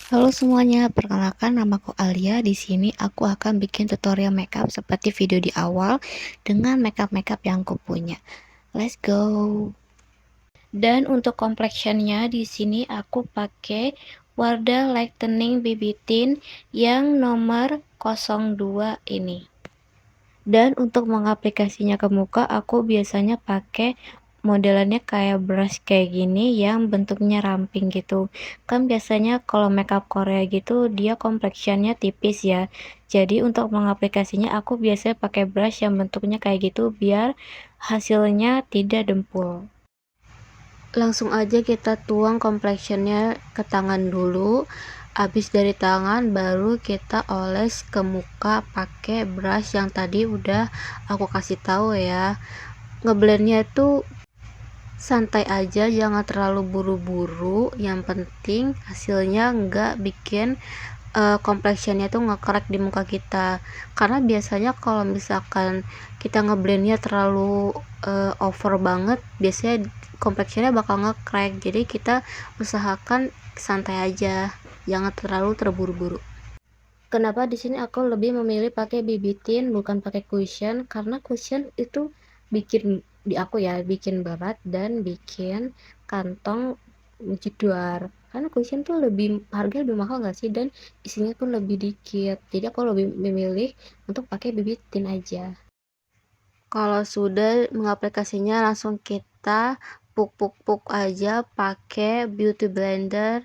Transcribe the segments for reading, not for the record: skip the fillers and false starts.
Halo semuanya, perkenalkan namaku Alia. Di sini aku akan bikin tutorial makeup seperti video di awal dengan makeup-makeup yang aku punya. Let's go. Dan untuk complexionnya di sini aku pakai Wardah Lightening BB Tint yang nomor 02 ini. Dan untuk mengaplikasinya ke muka, aku biasanya pakai modelannya kayak brush kayak gini yang bentuknya ramping gitu. Kan biasanya kalau makeup Korea gitu dia complexionnya tipis ya. Jadi untuk mengaplikasinya aku biasanya pakai brush yang bentuknya kayak gitu biar hasilnya tidak dempul. Langsung aja kita tuang complexionnya ke tangan dulu. Habis dari tangan baru kita oles ke muka pakai brush yang tadi udah aku kasih tahu ya. Ngeblendnya tuh santai aja, jangan terlalu buru-buru. Yang penting hasilnya nggak bikin complexionnya tuh ngekrek di muka kita, karena biasanya kalau misalkan kita ngeblendnya terlalu over banget, biasanya complexionnya bakal ngekrek. Jadi kita usahakan santai aja, jangan terlalu terburu-buru. Kenapa di sini aku lebih memilih pakai BB tint bukan pakai cushion? Karena cushion itu bikin di aku ya, bikin berat dan bikin kantong jedar. Karena cushion tuh lebih harga lebih mahal nggak sih, dan isinya pun lebih dikit. Jadi aku lebih memilih untuk pakai BB tint aja. Kalau sudah mengaplikasinya langsung kita puk-puk-puk aja pakai beauty blender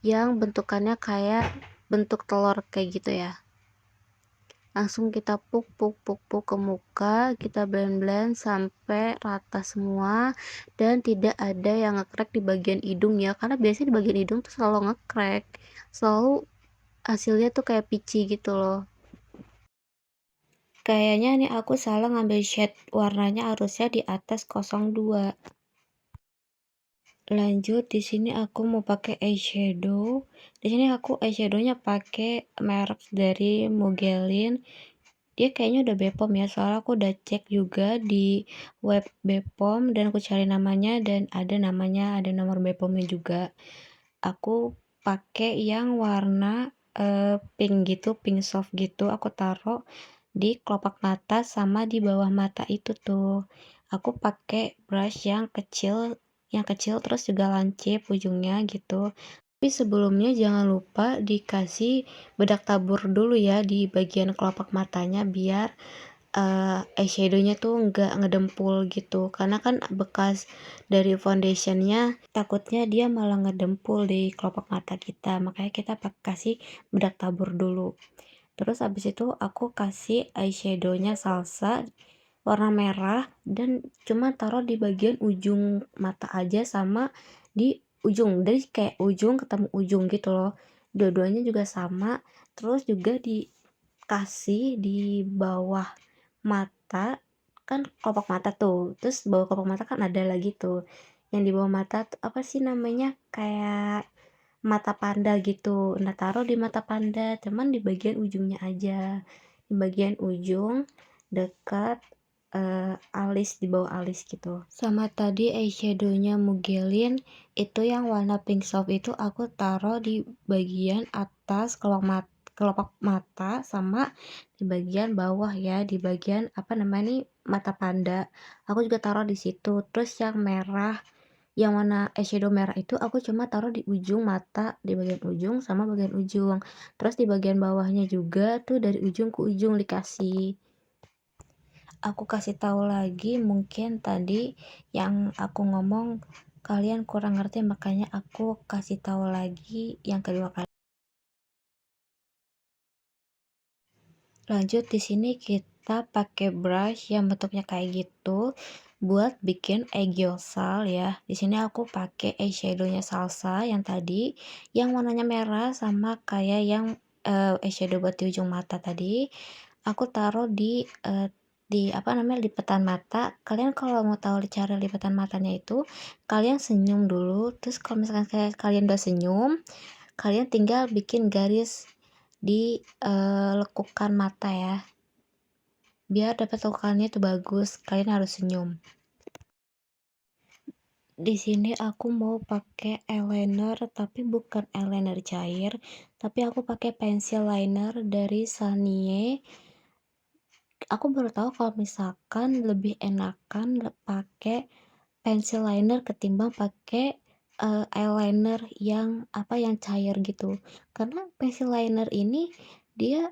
yang bentukannya kayak bentuk telur kayak gitu ya. Langsung kita puk ke muka, kita blend sampai rata semua dan tidak ada yang ngekrek di bagian hidung ya, karena biasanya di bagian hidung tuh selalu ngekrek, selalu hasilnya tuh kayak peachy gitu loh. Kayaknya nih aku salah ngambil shade warnanya, harusnya di atas 02. Lanjut, di sini aku mau pakai eyeshadow. Di sini aku eyeshadownya pakai merek dari Mogelin. Dia kayaknya udah Bepom ya, soalnya aku udah cek juga di web Bepom dan aku cari namanya dan ada namanya, ada nomor Bepomnya juga. Aku pakai yang warna pink gitu, pink soft gitu. Aku taruh di kelopak mata sama di bawah mata itu tuh. Aku pakai brush yang kecil terus juga lancip ujungnya gitu. Tapi sebelumnya jangan lupa dikasih bedak tabur dulu ya di bagian kelopak matanya biar eyeshadownya tuh nggak ngedempul gitu, karena kan bekas dari foundationnya takutnya dia malah ngedempul di kelopak mata kita, makanya kita kasih bedak tabur dulu. Terus abis itu aku kasih eyeshadownya salsa warna merah dan cuma taruh di bagian ujung mata aja sama di ujung, dari kayak ujung ketemu ujung gitu loh, dua-duanya juga sama. Terus juga dikasih di bawah mata, kan kelopak mata tuh, terus bawah kelopak mata kan ada lagi tuh yang di bawah mata tuh, apa sih namanya, kayak mata panda gitu. Nah, taruh di mata panda, cuman di bagian ujungnya aja, di bagian ujung dekat alis, di bawah alis gitu. Sama tadi eyeshadownya Mugelin itu yang warna pink soft itu aku taruh di bagian atas kelopak mata sama di bagian bawah ya, di bagian apa namanya nih, mata panda. Aku juga taruh di situ. Terus yang merah, yang warna eyeshadow merah itu aku cuma taruh di ujung mata, di bagian ujung sama bagian ujung. Terus di bagian bawahnya juga tuh dari ujung ke ujung dikasih. Aku kasih tahu lagi, mungkin tadi yang aku ngomong kalian kurang ngerti, makanya aku kasih tahu lagi yang kedua kali. Lanjut, di sini kita pakai brush yang bentuknya kayak gitu buat bikin aegyosal ya. Di sini aku pakai eyeshadownya salsa yang tadi, yang warnanya merah sama kayak yang eyeshadow buat di ujung mata tadi. Aku taruh di apa namanya, lipetan mata. Kalian kalau mau tahu cara lipetan matanya itu, kalian senyum dulu. Terus kalau misalkan kalian udah senyum, kalian tinggal bikin garis di lekukan mata ya. Biar dapat lekukannya itu bagus, kalian harus senyum. Di sini aku mau pakai eyeliner, tapi bukan eyeliner cair, tapi aku pakai pensil liner dari Sanie. Aku baru tahu kalau misalkan lebih enakan pakai pensil liner ketimbang pakai, eyeliner yang, yang cair gitu. Karena pensil liner ini dia,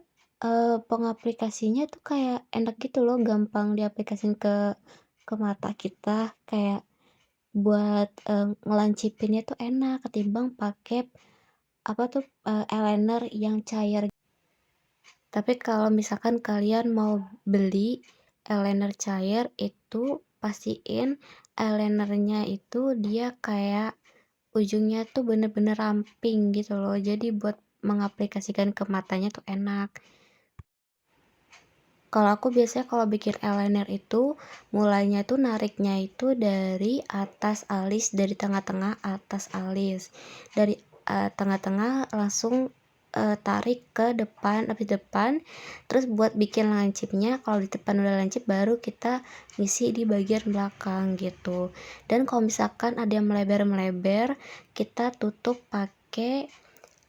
pengaplikasinya tuh kayak enak gitu loh, gampang diaplikasiin ke mata kita, kayak buat, ngelancipinnya tuh enak ketimbang pakai, eyeliner yang cair. Tapi kalau misalkan kalian mau beli eyeliner cair itu pastiin eyelinernya itu dia kayak ujungnya tuh bener-bener ramping gitu loh. Jadi buat mengaplikasikan ke matanya tuh enak. Kalau aku biasanya kalau bikin eyeliner itu mulainya tuh nariknya itu dari atas alis, dari tengah-tengah atas alis. Dari tengah-tengah langsung tarik ke depan, habis depan. Terus buat bikin lancipnya, kalau di depan udah lancip baru kita ngisi di bagian belakang gitu. Dan kalau misalkan ada yang melebar-melebar, kita tutup pakai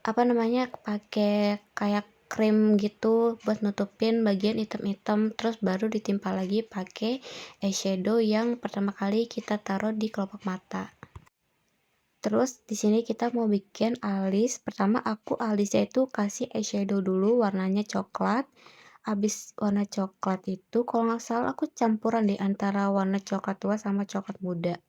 pakai kayak krim gitu buat nutupin bagian item-item, terus baru ditimpa lagi pakai eyeshadow yang pertama kali kita taruh di kelopak mata. Terus di sini kita mau bikin alis. Pertama aku alisnya itu kasih eyeshadow dulu warnanya coklat. Abis warna coklat itu kalau nggak salah aku campuran di antara warna coklat tua sama coklat muda.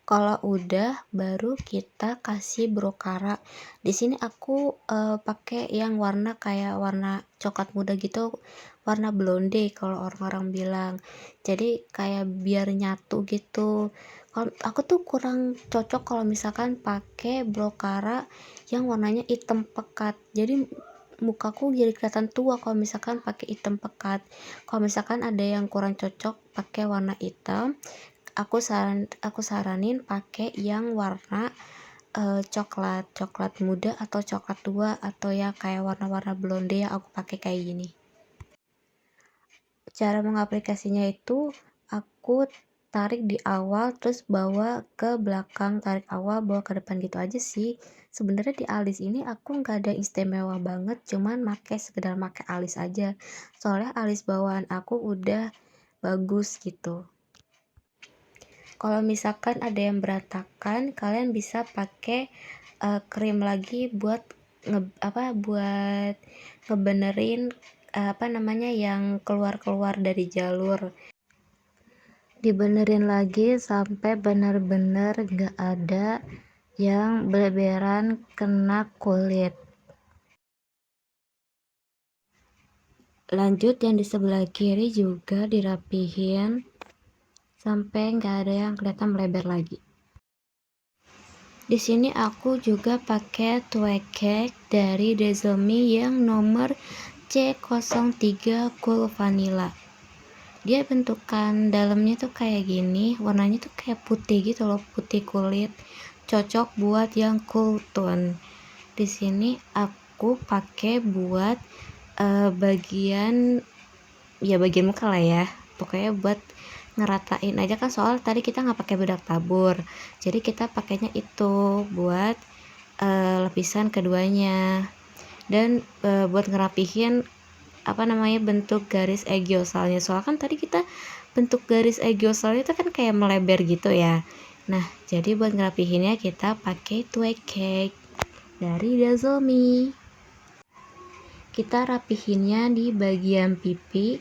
Kalau udah baru kita kasih brocara. Di sini aku pakai yang warna kayak warna coklat muda gitu, warna blonde kalau orang-orang bilang. Jadi kayak biar nyatu gitu. Kalau aku tuh kurang cocok kalau misalkan pakai brocara yang warnanya hitam pekat. Jadi mukaku jadi kelihatan tua kalau misalkan pakai hitam pekat. Kalau misalkan ada yang kurang cocok pakai warna hitam, aku saranin pakai yang warna coklat muda atau coklat tua, atau ya kayak warna-warna blonde yang aku pakai kayak gini. Cara mengaplikasinya itu aku tarik di awal terus bawa ke belakang, tarik awal bawa ke depan gitu aja sih. Sebenarnya di alis ini aku nggak ada istimewa banget, cuman sekedar pakai alis aja. Soalnya alis bawaan aku udah bagus gitu. Kalau misalkan ada yang berantakan, kalian bisa pakai krim lagi buat buat ngebenerin yang keluar-keluar dari jalur. Dibenerin lagi sampai benar-benar gak ada yang beleberan kena kulit. Lanjut yang di sebelah kiri juga dirapihin sampai nggak ada yang kelihatan melebar lagi. Di sini aku juga pakai twig cake dari Dezomi yang nomor C03 Cool Vanilla. Dia bentukan dalamnya tuh kayak gini, warnanya tuh kayak putih gitu loh, putih kulit. Cocok buat yang cool tone. Di sini aku pakai buat bagian muka lah ya. Pokoknya buat ngeratain aja kan, soal tadi kita nggak pakai bedak tabur, jadi kita pakainya itu buat lapisan keduanya. Dan buat ngerapihin bentuk garis egyosalnya, soalnya kan tadi kita bentuk garis egyosalnya itu kan kayak melebar gitu ya. Nah jadi buat ngerapihinnya kita pakai twig cake dari Dazomi. Kita rapihinnya di bagian pipi,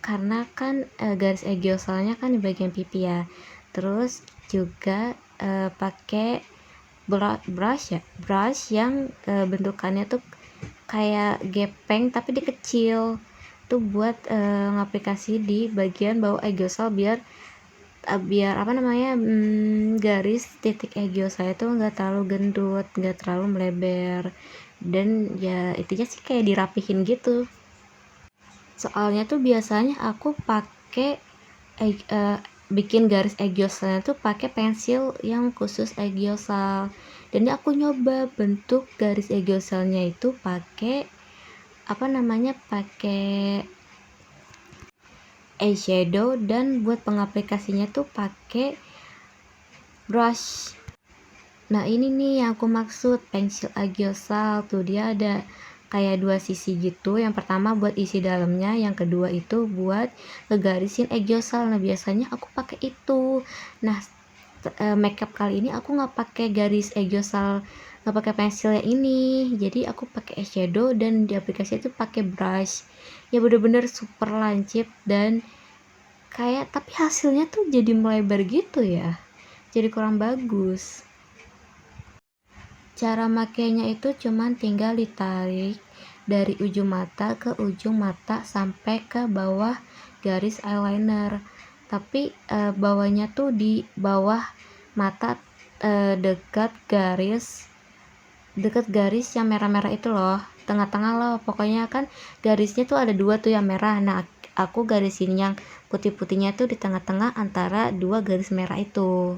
karena kan garis egyosalnya kan di bagian pipi ya. Terus juga pakai brush yang bentukannya tuh kayak gepeng tapi dia kecil, tuh buat ngaplikasi di bagian bawah egiosal biar garis titik egiosal itu nggak terlalu gendut, nggak terlalu melebar, dan ya intinya sih kayak dirapihin gitu. Soalnya tuh biasanya aku pakai bikin garis egyosalnya tuh pakai pensil yang khusus egiosal. Dan ini aku nyoba bentuk garis egyosalnya itu pakai pakai eyeshadow, dan buat pengaplikasinya tuh pakai brush. Nah ini nih yang aku maksud, pensil aegyosal tuh dia ada kayak dua sisi gitu. Yang pertama buat isi dalamnya, yang kedua itu buat ngegarisin aegyosal. Nah biasanya aku pakai itu. Nah makeup kali ini aku nggak pakai garis aegyosal, nggak pakai pensil yang ini, jadi aku pakai eyeshadow dan di aplikasi itu pakai brush. Ya bener-bener super lancip dan kayak, tapi hasilnya tuh jadi melebar gitu ya, jadi kurang bagus. Cara makainya itu cuman tinggal ditarik dari ujung mata ke ujung mata sampai ke bawah garis eyeliner. Tapi bawahnya tuh di bawah mata, dekat garis yang merah-merah itu loh, tengah-tengah loh. Pokoknya kan garisnya tuh ada dua tuh yang merah. Nah, aku garisin yang putih-putihnya tuh di tengah-tengah antara dua garis merah itu.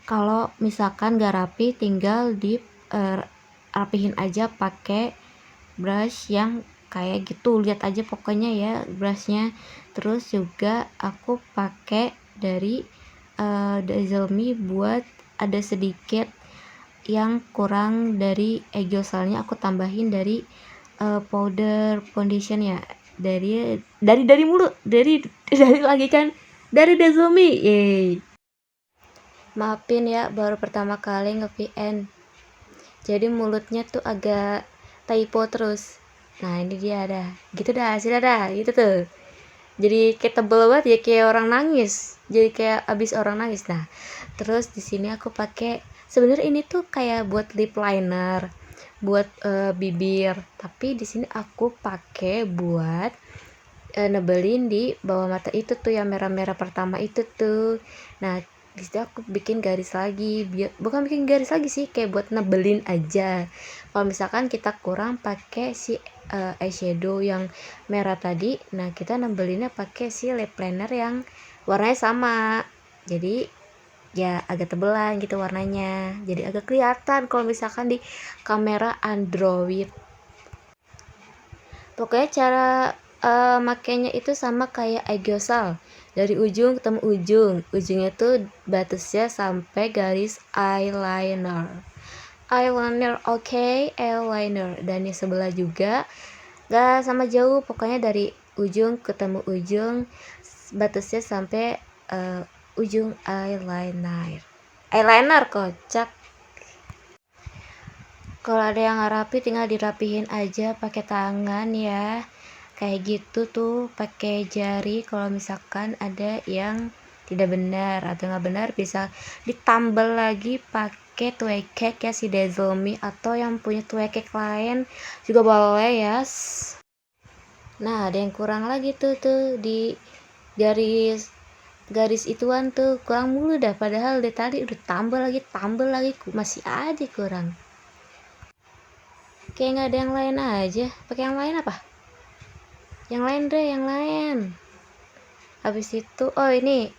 Kalau misalkan gak rapi, tinggal di rapihin aja pakai brush yang kayak gitu. Lihat aja pokoknya ya brushnya. Terus juga aku pakai dari Dazzle buat ada sedikit yang kurang dari eggosalnya, aku tambahin dari powder foundation ya, dari mulu dari dari lagi kan dari Dazzle. Yeay. Maafin ya, baru pertama kali nge-VN, jadi mulutnya tuh agak typo terus. Nah ini dia dah, gitu dah hasilnya dah, gitu tuh. Jadi kayak tebel banget ya, kayak orang nangis, jadi kayak abis orang nangis. Nah terus di sini aku pakai, sebenarnya ini tuh kayak buat lip liner, buat bibir, tapi di sini aku pakai buat nebelin di bawah mata itu tuh yang merah-merah pertama itu tuh. Nah disitu aku bikin garis lagi, bukan bikin garis lagi sih, kayak buat nebelin aja. Kalau misalkan kita kurang pakai si eyeshadow yang merah tadi, nah kita nebelinnya pakai si lip liner yang warnanya sama, jadi ya agak tebelan gitu warnanya, jadi agak kelihatan kalau misalkan di kamera Android. Pokoknya cara makainya itu sama kayak aegyosal, dari ujung ketemu ujungnya tuh batasnya sampai garis eyeliner, oke, eyeliner. Dan yang sebelah juga gak sama jauh, pokoknya dari ujung ketemu ujung batasnya sampai ujung eyeliner kocak. Kalau ada yang nggak rapi tinggal dirapihin aja pakai tangan ya, kayak gitu tuh, pakai jari. Kalau misalkan ada yang tidak benar atau nggak benar, bisa ditambal lagi pakai tue cake ya, si Dazzle Me, atau yang punya tue cake lain juga boleh ya. Nah ada yang kurang lagi tuh di garis garis ituan tuh, kurang mulu dah, padahal dari tadi udah tambah lagi masih aja kurang. Kayak nggak ada yang lain aja, pakai yang lain apa, yang lain deh, yang lain. Habis itu oh ini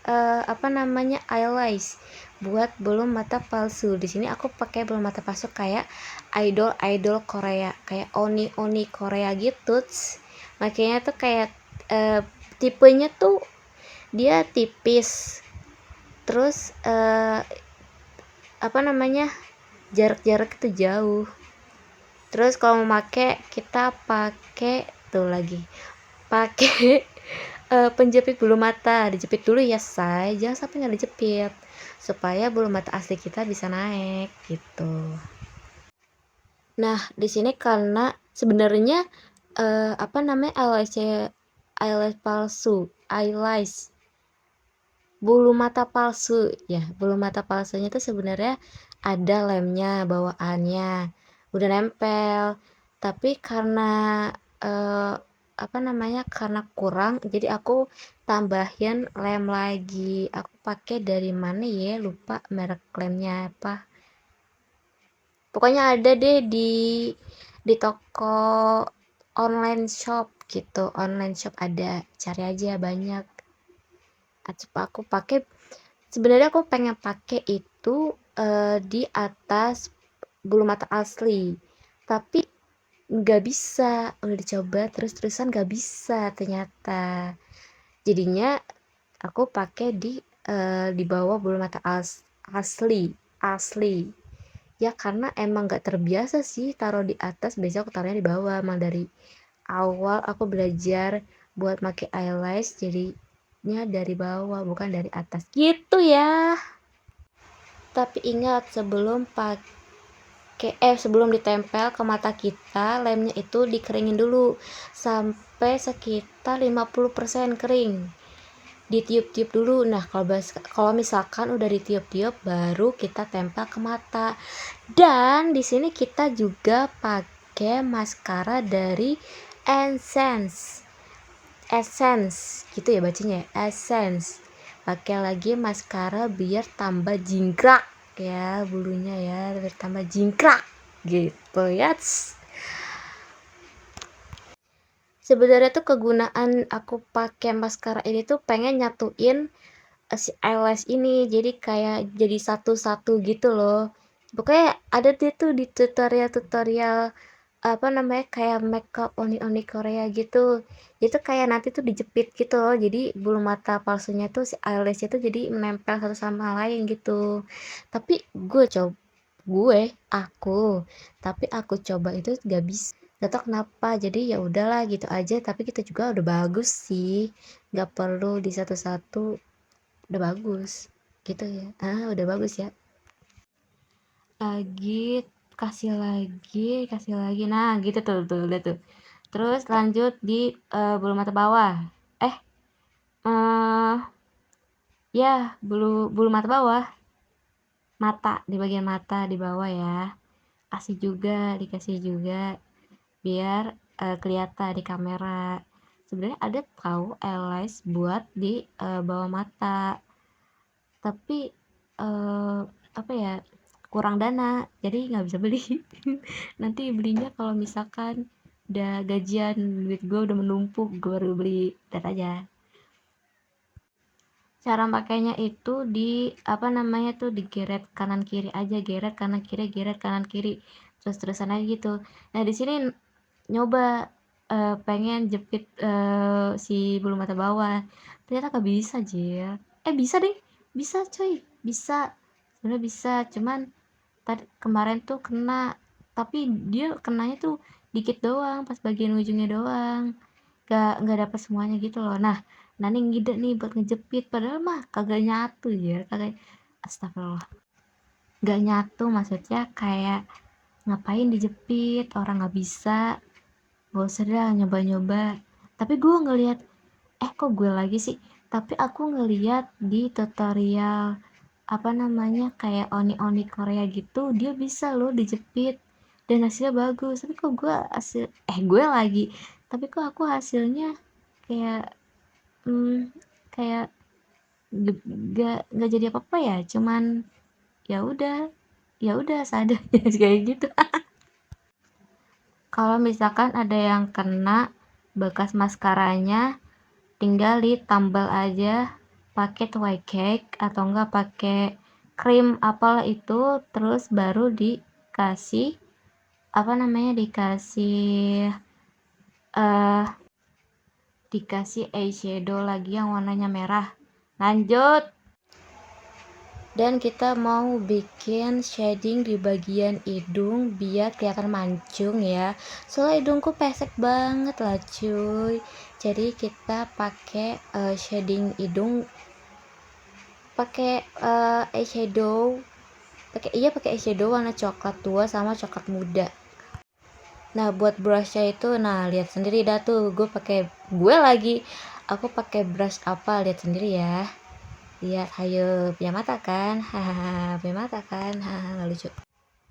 apa namanya, eyelash buat bulu mata palsu. Di sini aku pakai bulu mata palsu kayak idol Korea, kayak oni Korea gitu. Makanya tuh kayak tipenya tuh dia tipis, terus apa namanya, jarak itu jauh. Terus kalau mau pakai, kita pakai tuh lagi, pakai penjepit bulu mata, dijepit dulu ya say, jangan sampai nggak dijepit, supaya bulu mata asli kita bisa naik gitu. Nah di sini karena sebenarnya apa namanya, eyelash palsu, bulu mata palsu ya, bulu mata palsunya tuh sebenarnya ada lemnya bawaannya, udah nempel, tapi karena apa namanya, karena kurang, jadi aku tambahin lem lagi. Aku pakai dari mana ya, lupa merek lemnya apa, pokoknya ada deh di toko online shop gitu, online shop ada, cari aja banyak. Aku pakai, sebenarnya aku pengen pakai itu di atas bulu mata asli, tapi nggak bisa, udah dicoba terus-terusan nggak bisa ternyata. Jadinya aku pakai di di bawah bulu mata asli asli. Ya karena emang nggak terbiasa sih taruh di atas, biasanya aku taruhnya di bawah. Emang dari awal aku belajar buat pakai eyelash jadinya dari bawah bukan dari atas gitu ya. Tapi ingat sebelum ditempel ke mata kita, lemnya itu dikeringin dulu sampai sekitar 50% kering. Ditiup-tiup dulu. Nah, kalau misalkan udah ditiup-tiup baru kita tempel ke mata. Dan di sini kita juga pakai maskara dari Essence gitu ya bacanya ya, Essence. Pakai lagi maskara biar tambah jingkrak ya bulunya ya, biar tambah jingkrak gitu ya. Sebenarnya tuh kegunaan aku pakai maskara ini tuh pengen nyatuin si eyelash ini jadi kayak jadi satu-satu gitu loh. Pokoknya ada dia tuh di tutorial apa namanya kayak makeup oni Korea gitu. Itu kayak nanti tuh dijepit gitu loh. Jadi bulu mata palsunya tuh si eyelash itu jadi menempel satu sama lain gitu. Tapi gue aku tapi aku coba itu gak bisa. Gak tau kenapa. Jadi ya udahlah gitu aja. Tapi kita juga udah bagus sih. Gak perlu di satu-satu. Udah bagus gitu ya, udah bagus ya. Lagi kasih lagi nah gitu tuh udah tuh. Terus lanjut di bulu mata bawah, eh eh ya bulu mata bawah, mata di bagian mata di bawah ya, dikasih juga biar kelihatan di kamera. Sebenarnya ada tahu eyelash buat di bawah mata, tapi apa ya, kurang dana jadi nggak bisa beli. Nanti belinya kalau misalkan udah gajian, duit gue udah menumpuk, gue baru beli dat aja. Cara makainya itu di apa namanya tuh digeret kanan kiri aja, geret kanan kiri terus-terusan aja gitu. Nah di sini nyoba pengen jepit si bulu mata bawah, ternyata gak bisa aja. Bisa deh, bisa coy, bisa, sebenarnya bisa, cuman tadi kemarin tuh kena, tapi dia kenanya tuh dikit doang pas bagian ujungnya doang, nggak dapet semuanya gitu loh. Nah nih ngide nih buat ngejepit padahal mah kagak nyatu ya, kagak, astagfirullah, nggak nyatu maksudnya kayak ngapain dijepit orang nggak bisa, gak usah dah nyoba-nyoba. Tapi gue ngeliat, kok gue lagi sih, tapi aku ngeliat di tutorial apa namanya kayak oni Korea gitu, dia bisa loh dijepit dan hasilnya bagus. Tapi kok gue lagi, tapi kok aku hasilnya kayak kayak gak jadi apa-apa ya, cuman ya udah seadanya kayak gitu. Kalau misalkan ada yang kena bekas maskaranya, tinggal ditambal aja pakai white cake atau enggak pakai krim apalah itu, terus baru dikasih apa namanya eh dikasih eyeshadow lagi yang warnanya merah. Lanjut. Dan kita mau bikin shading di bagian hidung biar kelihatan mancung ya, soalnya hidungku pesek banget lah cuy. Jadi kita pakai shading hidung, pakai eyeshadow, pakai eyeshadow warna coklat tua sama coklat muda. Nah buat brushnya itu, nah lihat sendiri dah tuh, aku pakai brush apa, lihat sendiri ya. Lihat, hayo, punya mata kan, hahaha, punya mata kan, hahaha, nggak lucu.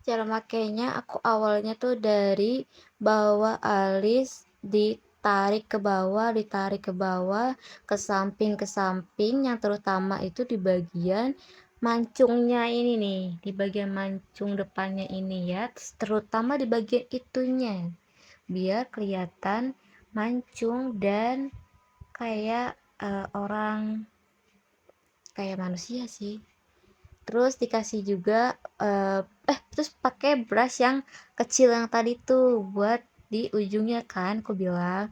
Cara makainya aku awalnya tuh dari bawah alis, ditarik ke bawah, ke samping, yang terutama itu di bagian mancungnya ini nih, di bagian mancung depannya ini ya, terutama di bagian itunya, biar kelihatan mancung dan kayak orang, kayak manusia sih. Terus dikasih juga terus pakai brush yang kecil yang tadi tuh buat di ujungnya kan aku bilang.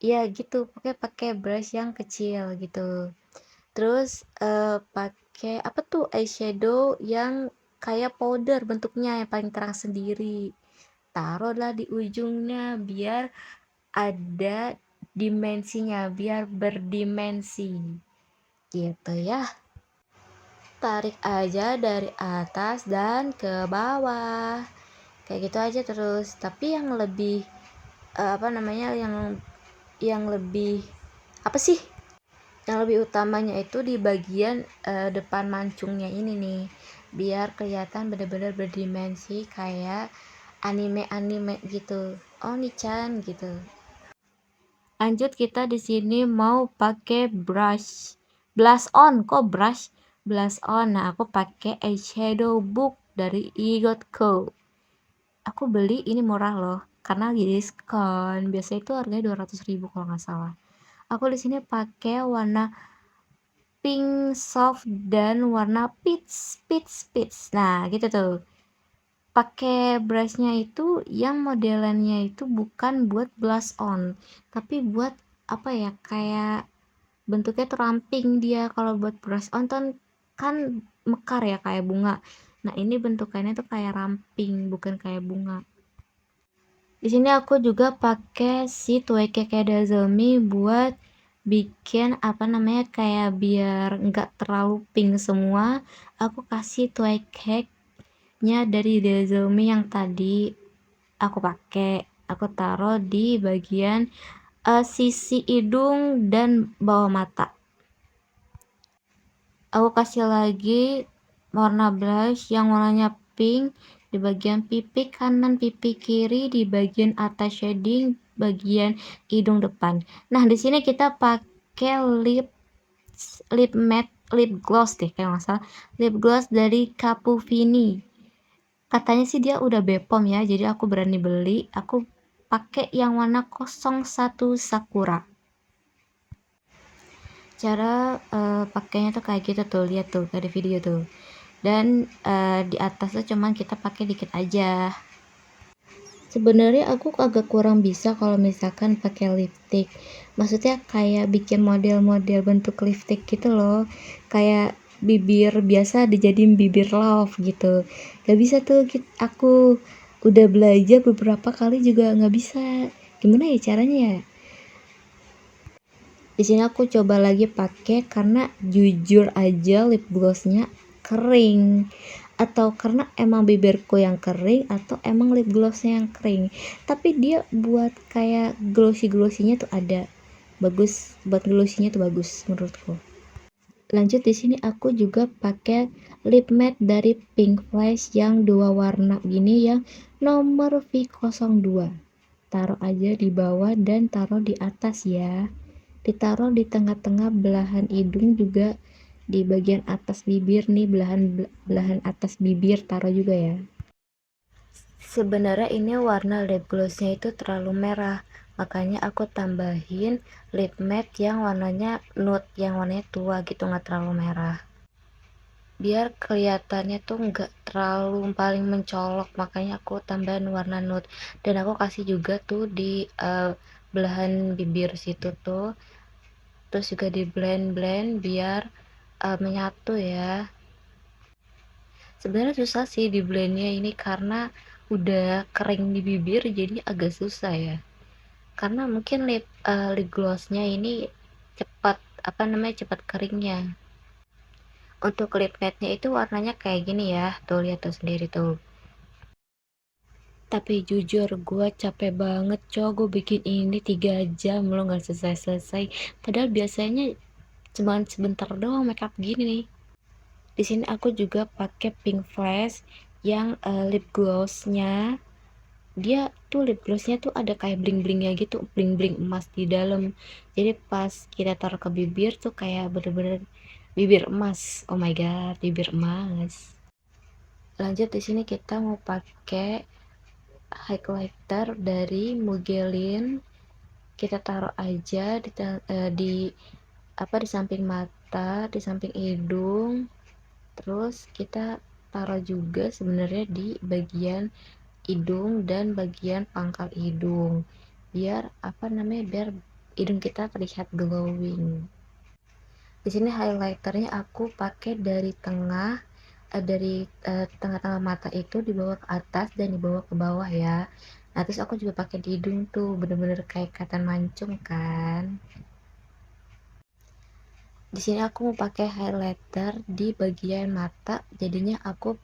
Iya gitu, pakai brush yang kecil gitu. Terus pakai apa tuh eyeshadow yang kayak powder bentuknya yang paling terang sendiri. Taruhlah di ujungnya biar ada dimensinya, biar berdimensi. Gitu ya. Tarik aja dari atas dan ke bawah. Kayak gitu aja terus. Tapi yang lebih apa namanya yang lebih apa sih? Yang lebih utamanya itu di bagian depan mancungnya ini nih, biar kelihatan bener-bener berdimensi kayak anime-anime gitu. Oni-chan gitu. Lanjut kita di sini mau pakai blush on, kok blush on. Nah, aku pakai eyeshadow book dari Igotco. Aku beli ini murah loh, karena lagi diskon. Biasanya itu harganya 200.000 kalau nggak salah. Aku di sini pakai warna pink soft dan warna peach. Nah, gitu tuh. Pakai brushnya itu yang modelannya itu bukan buat blush on, tapi buat apa ya, kayak bentuknya tuh ramping dia. Kalau buat brush on kan mekar ya kayak bunga. Nah, ini bentukannya tuh kayak ramping, bukan kayak bunga. Di sini aku juga pakai si Toekeke Dazumi buat bikin apa namanya kayak biar nggak terlalu pink semua. Aku kasih Toekeke-nya dari Dazumi yang tadi aku pakai. Aku taruh di bagian sisi hidung dan bawah mata. Aku kasih lagi warna blush yang warnanya pink di bagian pipi kanan, pipi kiri, di bagian atas shading, bagian hidung depan. Nah, di sini kita pakai lip matte, lip gloss deh kayak nggak salah. Lip gloss dari Capuvini. Katanya sih dia udah Bepom ya, jadi aku berani beli. Aku pakai yang warna 01 Sakura. Cara pakainya tuh kayak gitu tuh, lihat tuh kayak di video tuh. Dan di atas tuh cuman kita pakai dikit aja. Sebenarnya aku agak kurang bisa kalau misalkan pakai lipstick. Maksudnya kayak bikin model-model bentuk lipstick gitu loh. Kayak bibir biasa dijadiin bibir love gitu. Gak bisa tuh aku udah belajar beberapa kali juga nggak bisa. Gimana ya caranya ya? Di sini aku coba lagi pakai karena jujur aja lip glossnya kering, atau karena emang bibirku yang kering atau emang lip glossnya yang kering, tapi dia buat kayak glossy-glossinya tuh ada, bagus, buat glossinya tuh bagus menurutku. Lanjut di sini aku juga pakai lip matte dari Pink Flash yang dua warna gini yang nomor V02. Taruh aja di bawah dan taruh di atas ya. Ditaruh di tengah-tengah belahan hidung juga, di bagian atas bibir nih, belahan atas bibir taruh juga ya. Sebenarnya ini warna lip glossnya itu terlalu merah, makanya aku tambahin lip matte yang warnanya nude, yang warnanya tua gitu, nggak terlalu merah, biar kelihatannya tuh nggak terlalu paling mencolok. Makanya aku tambahin warna nude, dan aku kasih juga tuh di belahan bibir situ tuh. Terus juga di blend biar menyatu ya. Sebenarnya susah sih di blendnya ini karena udah kering di bibir, jadi agak susah ya. Karena mungkin lip glossnya ini cepat apa namanya cepat keringnya. Untuk lip matte-nya itu warnanya kayak gini ya, tuh lihat tuh sendiri tuh. Tapi jujur gue capek banget cow, gue bikin ini 3 jam lo nggak selesai. Padahal biasanya cuman sebentar doang makeup gini nih. Di sini aku juga pakai Pink Flash yang lip glossnya. Dia tuh lip glossnya tuh ada kayak bling-blingnya gitu, bling-bling emas di dalam. Jadi pas kita taruh ke bibir tuh kayak bener-bener bibir emas. Oh my god, bibir emas. Lanjut di sini kita mau pakai highlighter dari Mugelin. Kita taruh aja di apa, di samping mata, di samping hidung. Terus kita taruh juga sebenarnya di bagian hidung dan bagian pangkal hidung, biar apa namanya, biar hidung kita terlihat glowing. Di sini highlighternya aku pakai dari tengah, tengah-tengah mata itu di bawah ke atas dan di bawah ke bawah ya. Nah, terus aku juga pakai di hidung tuh, bener-bener kayak kelihatan mancung kan. Di sini aku mau pakai highlighter di bagian mata, jadinya aku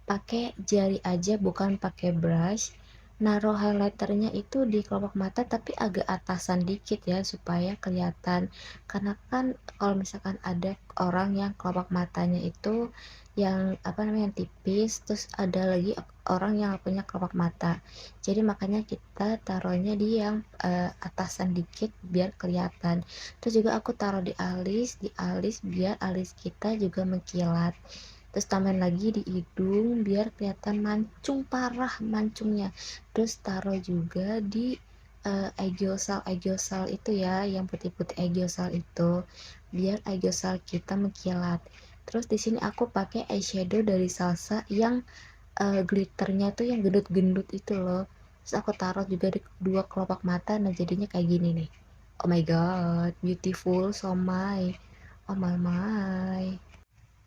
pakai jari aja bukan pakai brush. Naruh highlighternya itu di kelopak mata tapi agak atasan dikit ya supaya kelihatan, karena kan kalau misalkan ada orang yang kelopak matanya itu yang apa namanya yang tipis, terus ada lagi orang yang punya kelopak mata, jadi makanya kita taruhnya di yang atasan dikit biar kelihatan. Terus juga aku taruh di alis biar alis kita juga mengkilat, terus tambahin lagi di hidung biar kelihatan mancung parah mancungnya. Terus taruh juga di aegyosal itu ya, yang putih-putih aegyosal itu biar aegyosal kita mengkilat. Terus di sini aku pakai eyeshadow dari Salsa yang glitternya tuh yang gendut-gendut itu loh. Terus aku taruh juga di dua kelopak mata, nah jadinya kayak gini nih. Oh my god, beautiful so my, oh my my.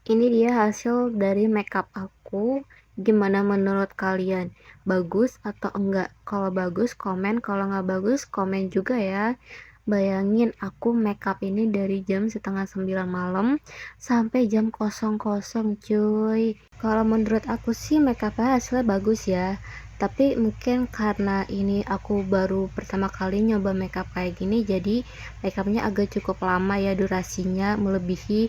Ini dia hasil dari makeup aku. Gimana menurut kalian? Bagus atau enggak? Kalau bagus komen, kalau nggak bagus komen juga ya. Bayangin aku makeup ini dari jam setengah 9 malam sampai jam 00 cuy. Kalau menurut aku sih makeupnya hasilnya bagus ya. Tapi mungkin karena ini aku baru pertama kali nyoba makeup kayak gini, jadi makeupnya agak cukup lama ya durasinya, melebihi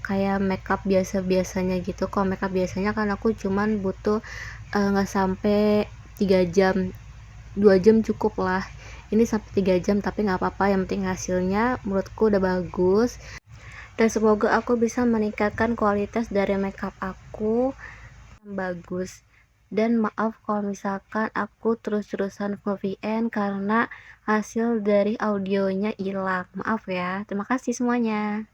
kayak makeup biasa-biasanya gitu. Kalau makeup biasanya kan aku cuman butuh nggak sampai 3 jam, 2 jam cukup lah. Ini sampai 3 jam tapi nggak apa-apa, yang penting hasilnya menurutku udah bagus. Dan semoga aku bisa meningkatkan kualitas dari makeup aku yang bagus. Dan maaf kalau misalkan aku terus-terusan VPN karena hasil dari audionya hilang. Maaf ya. Terima kasih semuanya.